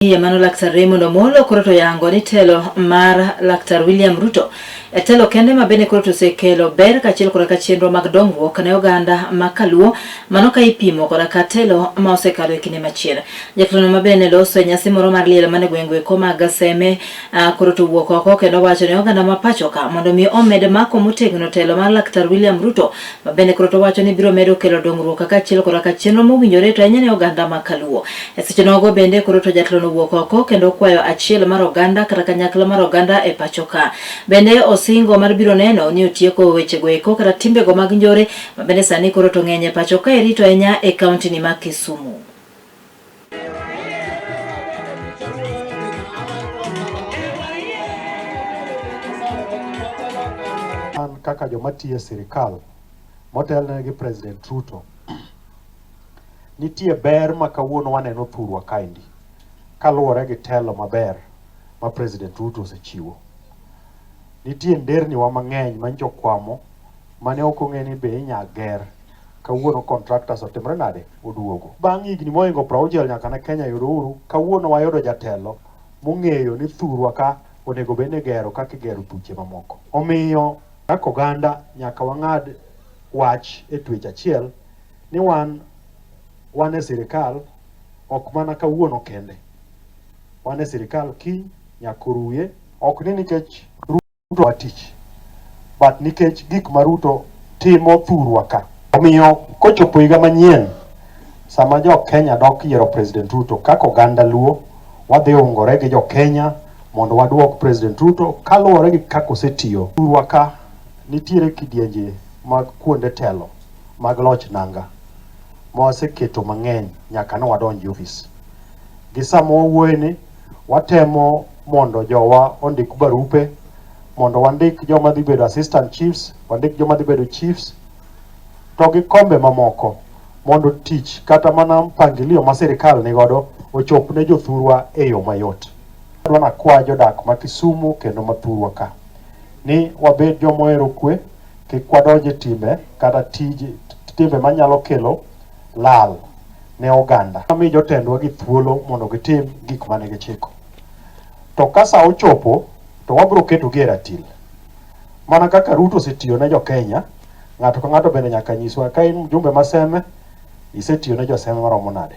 Yamano Laktar Raymond Omolo koroto yango ni telo mar Laktar William Ruto. Telo kende mabene koroto sekelo ber kachiel koraka chenro mag dongruok ne oganda makaluo mano ka ipimo koraka telo ma osekalo e kinde machielo. Jatelo mabene loso nyasi moro mar liel mane gwengwe koma gaseme koroto wuok oko kendo wacho ne oganda ma pacho ka mondo mi omed mako motegno telo mar Laktar William Ruto mabene koroto wacho ni biro medo kelo dongruok kachiel koraka chenro mowinjore to ne oganda makaluo. Seche nogo bende koroto jatelo wuok oko kendo kwayo achiel mar oganda kata kanyakla mar oganda e pacho ka. Bende osingo mar biro neno ni otieko weche go eko kata timbe go mag njore mabende sani koroto ng'enye pacho ka erito ahinya e kaunti ni ma Kisumu. Kaka joma tiyo sirikal motelne gi President Ruto nitie ber ma kawuono waneno thurwa kaendi kaluwore gi telo maber ma President Ruto osechiwo. Nitie nderni wa mang'eny ma jokwamo mane ok ong'e ni be inya ger kawuono contractors otimre nade oduogo. Bang' higni moingo 60 nyaka ne Kenya yudo uhuru, kawuono wayudo jatelo mong'eyo ni thurwa ka onego bed ni gero kaka igero thuche mamoko. Omiyo kaka oganda nyaka wang'ad wach e twech achiel ni wan e sirikal ok mana kawuono kende. Wan e sirikal kiny nyaka oruye, ok ni nikech Ruto watich, but nikech gik ma Ruto timo thurwa ka. Omiyo kochopo higa manyien sama jo Kenya dok yiero President Ruto, kaka oganda luo wadhi ungore gi jo Kenya mondo waduok President Ruto kaluwore gi kaka osetiyo thurwa ka. Nitiere kidienje mag kuonde telo mag loch nanga ma waseketo mang'eny nyaka ne wadonj ofis. Gi sama wawuoyeni watemo mondo jowa ondik barupe mondo wandik joma dhi bedo assistant chiefs, wandik joma dhi bedo chiefs to gi kombe mamoko mondo tich kata mana mpangilio ma sirikal nigodo ochop ne jothurwa e yo mayot. Adwana kwa jodak ma Kisumu kendo ma thurwa ka ni wabed jomohero kwe, kik wadonje timbe kata timbe manyalo kelo lal ne oganda. Ami jotendwa gi thuolo mondo gitim gik mane gichiko. To ka sa ochopo to wabiro keto gi e ratil. Mana kaka Ruto osetiyo ne jo Kenya, ng'ato ka ng'ato bende nyaka nyiswa ka in mjumbe maseme isetiyo ne joseme maromo nade.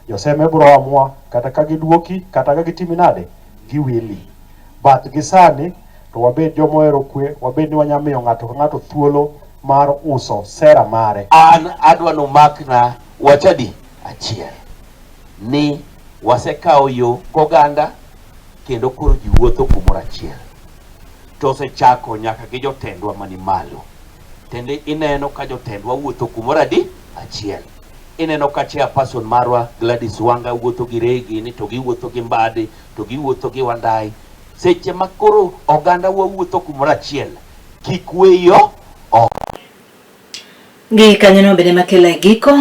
Joseme biro amua kata ka giduoki kata ka gitimi nade giwili. But gisani to wabed jomohero kwe, wabed ni wanyamiyo ng'ato ka ng'ato thuolo mar uso sera mare. An adwano makna wachadi achiel ni wasekao yo koganda kendo koro ji wuotho kumoro achiel. To osechako nyaka gi jotendwa mani malo. Tende ineno ka jotendwa wuotho kumoro achiel. Ineno ka chairperson marwa Gladys Wanga wuotho gi Regi ni to giwuotho gi Mbadi to giwuotho gi Wandai. Seche makoro oganda wuotho kumoro achiel kik weyo gi kanyono bende makela giko